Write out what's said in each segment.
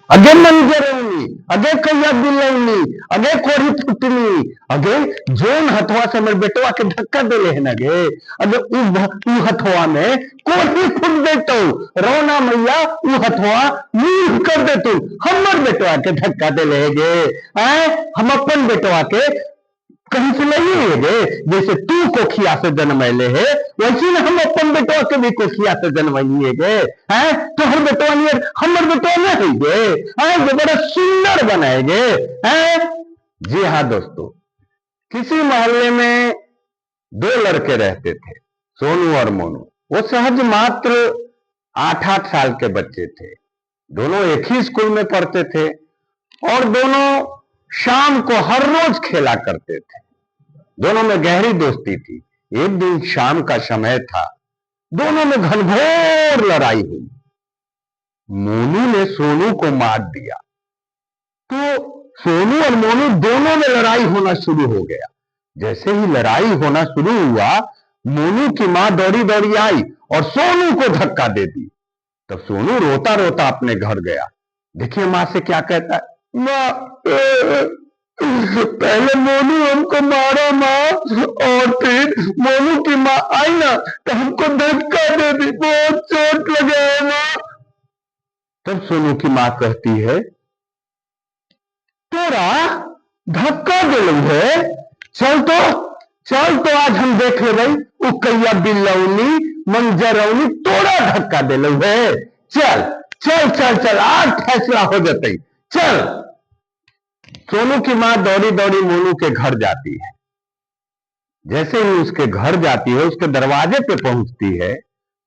अगे मंजरौनी, अगे कैया बिलौनी, अगे कोरी फुटनी, अगे जोन हथवा से हमर बेटवा के धक्का देले है ना गे, अगे उ हथवा में कोरी फुट देतो, रोना मैया उ हथवा नील कर देतो, हमर बेटवा के धक्का देले है गे। हम अपन बेटवा के कहीं से नहीं है गे, जैसे तू कोखिया से जन्मैले है वैसे ना हम अपन बेटवा के भी कोखिया से जन्मैलिए गे। तो हर बेटवा नहीं हमर बेटवा नहीं है गे, जो बड़ा सुंदर बनाएगे। जी हाँ दोस्तों, किसी मोहल्ले में दो लड़के रहते थे, सोनू और मोनू। वो सहज मात्र 8-8 साल के बच्चे थे। दोनों एक ही स्कूल में पढ़ते थे और दोनों शाम को हर रोज खेला करते थे। दोनों में गहरी दोस्ती थी। एक दिन शाम का समय था, दोनों में घनघोर लड़ाई हुई। मोनू ने सोनू को मार दिया तो सोनू और मोनू दोनों में लड़ाई होना शुरू हो गया। जैसे ही लड़ाई होना शुरू हुआ, मोनू की मां दौड़ी दौड़ी आई और सोनू को धक्का दे दी। तब सोनू रोता रोता अपने घर गया। देखिए मां से क्या कहता है, मां पहले मोनू हमको मारा मां, और फिर मोनू की मां आई ना तो हमको धक्का दे दी, बहुत चोट लगा है मां। तब सोनू की मां कहती है, तोरा धक्का दिलू है, चल तो आज हम देख ले उ कैया बिलौनी मंजरौनी तोरा धक्का दिलू है। चल चल चल चल, आज फैसला हो जाते, चल। सोनू की मां दौड़ी दौड़ी मोनू के घर जाती है। जैसे ही उसके घर जाती है, उसके दरवाजे पे पहुंचती है,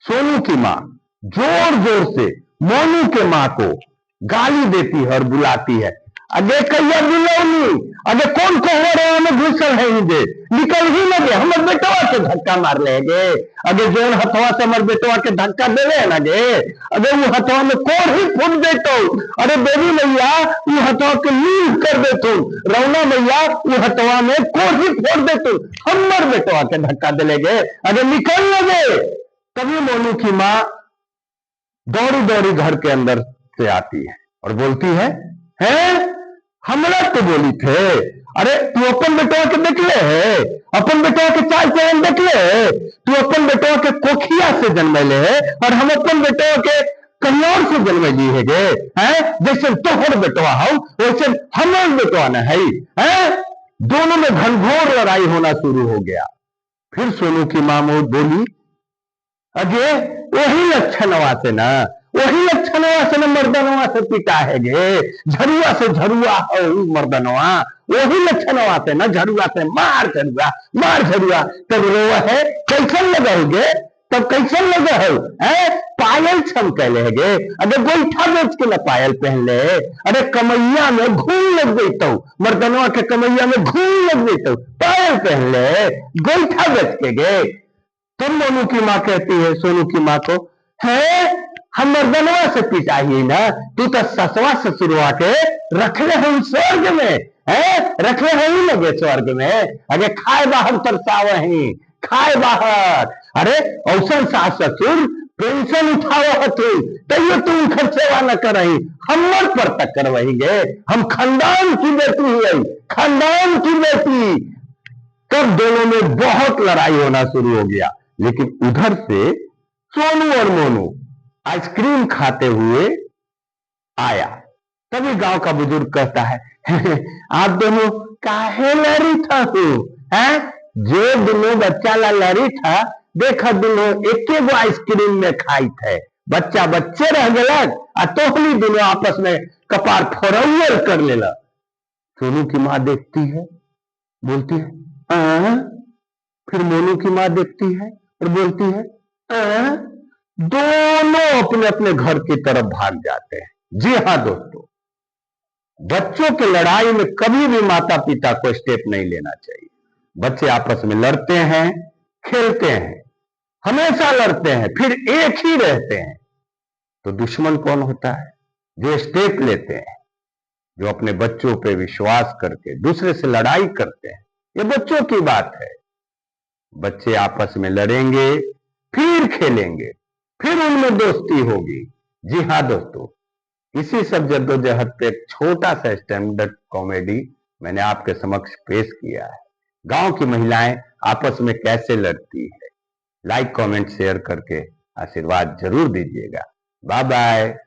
सोनू की मां जोर जोर से मोनू के मां को गाली देती है और बुलाती है, अगे कैया बिलौनी, अगे कौन कोहरे में घुसल है हिंदे, निकल ही लगे, हमर बेटवा के धक्का मार ले गे। अगे जोन हथवा से हमर बेटवा के धक्का देले ना गे, अगे वो हथवा में कोर ही फूट देतो, अरे बेबी मैया वो हथवा के लील कर देतो, रौना मैया वो हथवा में कोर ही फोड़ देतो, हमर बेटवा के धक्का देले गे, अगे निकल लगे। तभी मोनू की मां दौड़ी दौड़ी घर के अंदर से आती है और बोलती है, हमरा तो बोली थे, अरे तू अपन बेटवा के देख ले है, अपन बेटवा के चाल चलन देख ले है, तू अपन बेटवा के कोखिया से जन्मैले है और हम अपन बेटवा के कन्नौर से जन्मैली है गे। जैसे तोहर बेटवा हो वैसे हमर बेटवा न है। दोनों में घनघोर लड़ाई होना शुरू हो गया। फिर सोनू की मां बोली, अगे वही लक्षणवा से ना, वही लक्षणवा से न मर्दनवा से पिटा है गे, झरुआ से झरुआ हो मर्दनवा, वही लक्षणवा से ना, झरुआ से मार झरुआ, मार झरुआ। तब रोवा है कैसन लगा गे, तब कैसन लगा है, पायल छम कैले है गे, अगर गोईठा बेच के न पायल पहन ले, अरे कमैया में घूम लग गई, मर्दनवा के कमैया में घूम लग गई, पायल पहन ले, गोईठा बेच के गे। तब मोनू की मां कहती है सोनू की मां को, हम मर्दनवा से पिटाई ना, तू तो ससवा ससुरवा के रखले हम स्वर्ग में, रखले हम लगे स्वर्ग में, अरे खाए बाहर तरसाव ही, खाए बाहर। अरे औसन सास ससुर पेंशन उठाव तैयो तू उनकर सेवा न करही, हमर पर तक करवही गे, हम खानदान की बेटी हुई, खानदान की बेटी। तब दोनों में बहुत लड़ाई होना शुरू हो गया। लेकिन उधर से सोनू और मोनू आइसक्रीम खाते हुए आया। तभी गांव का बुजुर्ग कहता है, आप दोनों काहे लड़ी था, जो दोनों बच्चा ला लड़ी था, देखा दोनों एक गो आइसक्रीम में खाई थे, बच्चा बच्चे रह गया, तोहनी दोनों आपस में कपार फोड़ौल कर लेला। सोनू की मां देखती है, बोलती है, फिर मोनू की मां देखती है और बोलती है, दोनों अपने अपने घर की तरफ भाग जाते हैं। जी हाँ दोस्तों, बच्चों की लड़ाई में कभी भी माता पिता को स्टेप नहीं लेना चाहिए। बच्चे आपस में लड़ते हैं, खेलते हैं, हमेशा लड़ते हैं, फिर एक ही रहते हैं। तो दुश्मन कौन होता है? जो स्टेप लेते हैं, जो अपने बच्चों पे विश्वास करके दूसरे से लड़ाई करते हैं। ये बच्चों की बात है। बच्चे आपस में लड़ेंगे, फिर खेलेंगे, फिर उनमें दोस्ती होगी। जी हाँ दोस्तों, इसी सब जद्दोजहद पे एक छोटा सा स्टैंडर्ड कॉमेडी मैंने आपके समक्ष पेश किया है। गांव की महिलाएं आपस में कैसे लड़ती है। लाइक कमेंट शेयर करके आशीर्वाद जरूर दीजिएगा। Bye bye.